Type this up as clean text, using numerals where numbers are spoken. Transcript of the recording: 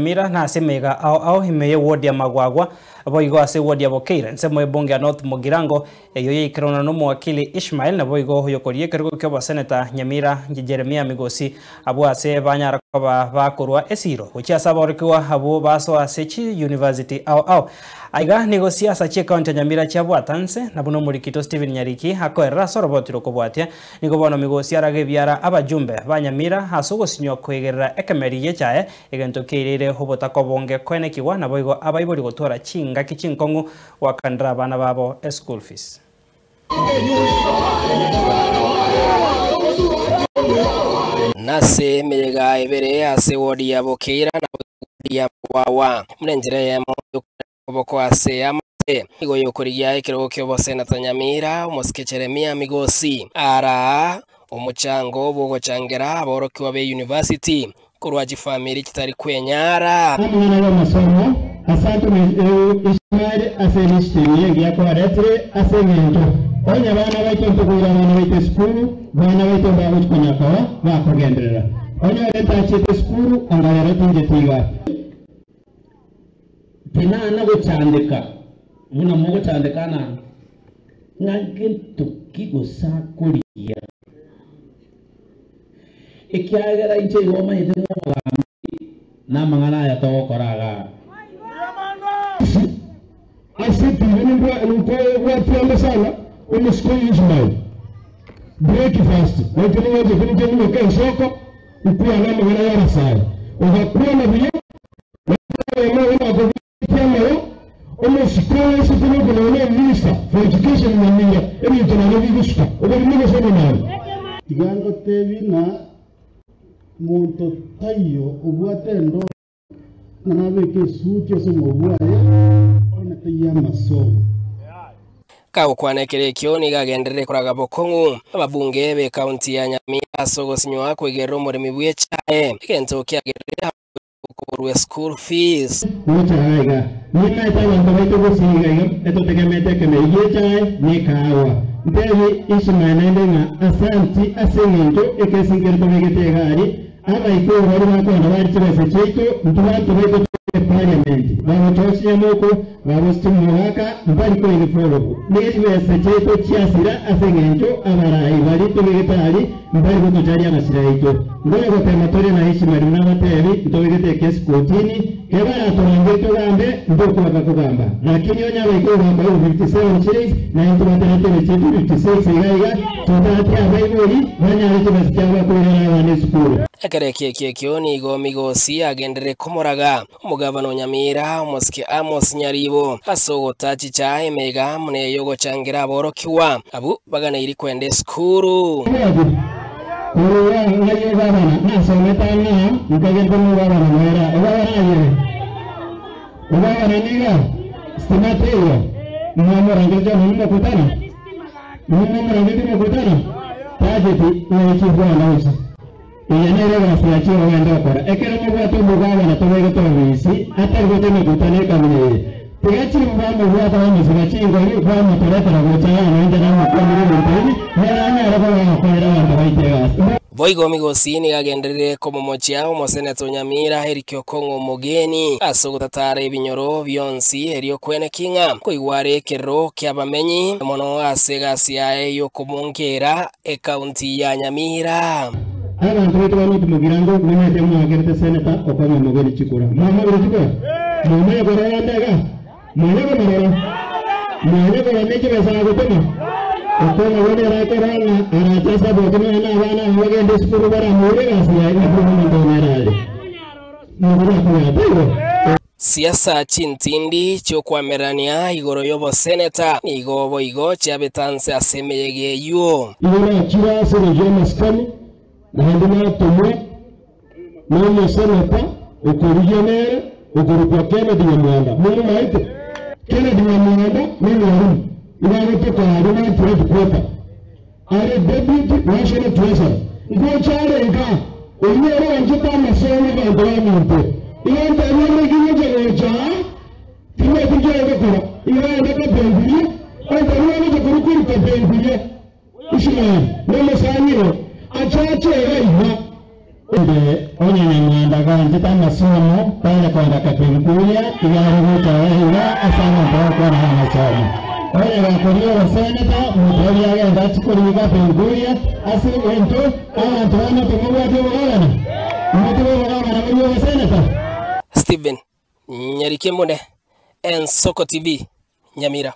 Mira na semega au himeye wodi ya Magwagwa boigo ase wodi ya Bokeira nsemo bunge ya North Mugirango yoye ikrona no mwakili Ishmael na boigo hoyo korie kergo kyo Senator Nyamira Jeremia Migosi abo ase banyara kwa bakorwa esiro uchi asaba orikwa abo baso asechi University au aiga negosia sachi county Nyamira chabwa tanse na buno murikito Steven Nyariki akoera sorobotiro kobwatia niko bono Migosi arage biara abajumbe banyamira asugo sinyo kwegerera ekemeri yechae egento kirire hobota kobonge kwene kiwa na boigo abaibori gotora chinga kichinkongu wakandra bana babo school fees nase mega ebere ase wodi ya Bokeira na wodi ya Wawa mrenjere ya moboko ase amate igo yokoriya ikiro kyo Senator Nyamira Jeremia Migosi ara umuchango bogo changera aborokiwa be university kurwaji family kitari kwenyara mwana wa masomo asante Ishmael aselishiriye yako aretre asengento onya bana baito tukura bana baito school bana baito bawo kunyakawa bakogendera onya leta chete school angayara tunjetiga tena na gucandika muna mo gucandikana ngagintu kigosa kuriya ikiagera ije goma ite mo na mangana ya to koraga asipi nilikuwa sana umeskoa Ishmael breakfast lakini waje kuni kwa soko ukuwa na mangana ya rasai ukakuwa na vile na kwa leo umeskoa siku kuna minister for education na mimi ili tunaweza vikushika ukamwona sana nani kigango tevi na monto tayo ubwatendo na beke suche somobwaye ona tayama masomo kawo kwanekere kioni gagendere kuraga bokongu ababunge be county ya Nyamira sogo sinywa kwegero murimi bwechae kento kyagerera kukurwe school fees muchaga nina tawa ndoito kusiga eto tegemete kemeyechae ni kawa ndevi Ishmael asanti asengento ekesingerto vegetegari abaiko bari bakona bari kibese cyeto ntubantu beko parliament bamutoshi yamoko babustumwaka bari ko iforo nibese cyeto cyasira asengento abarayi bari tubegetari bari gutari amasiraito ngoye gotematore na Ishmael n'abatebi tubegete keskotini kebara turangeto gambe ndoko bakugamba lakini onya baiko bamba 57 shillings na intubaterete cyeto 56 igaiga todati abaibori banya kibese cyangwa kurera abane skuru Ekereke kioni go Migosi agendere komoraga umugabano Nyamira umuske Amos Nyaribo asogota chicha emega mune yogo changira aborokiwa abu bagana iri kwende skuru kuruwa ngari bana nasometa na ukagenda mu bana mwera ubana niga stimateo mwamora ngejo nimo kutana tajeti n'ikivana usa iyanere bafyachi wenda okora ekera mu bwato mugaba na tobego tobisi atargote mekutane kamwe tegachi mbamu bwato bamuzira chingo ni kwa mutoretera gutana nda na mukomire mutini neranya araba akorera abantu bayitega Boigo Migosi ni gagendere ko momochia Senator Nyamira herikyo kongo mugeni asogotatara ibinyoro byonsi heriyo kwene kinga koigware kero kyabamenyi mono asegasiae yo kumongera county ya Nyamira abantu betu bano tumugirango mwene mwagerte Senator okoma mugeni chikura mama urikura mama gore yandaga mama gore meje basa gutema okoma wone rakorana arachasa bokoma na bana wagende skuru bara mure gasiya ibunu ndonarale mugura kuyateyo siasa chintindi chokwamerania igoro yobo Senator igo boigo chabetanse asemeyege yo ira chira serejo maskani nahandima tomwe no Senator ukurijenere ukurukwa Kennedy Nyamwanda mwe maite Kennedy Nyamwanda mimi harumu ibago to haruna trade quota are deputy national treasurer go chare ga onye wanjita masomo ga ndamante iyo ndamwe giye jeja tiwe kujere ko iyo ndaka benguye ndamwe ne kurukuru ka benguye Ishmael no masanyiro achache ga iha onye Nyamwanda ndaganja masomo pale kwenda Kapenguria igari gutaira asana kwa na masomo oye gakorio seneta mutari agenda tukuri Kapenguria asi wento abantu bana tumubwa tubagana mutubagana na mwe seneta Steven Nyarikemune, Ensoko TV, Nyamira.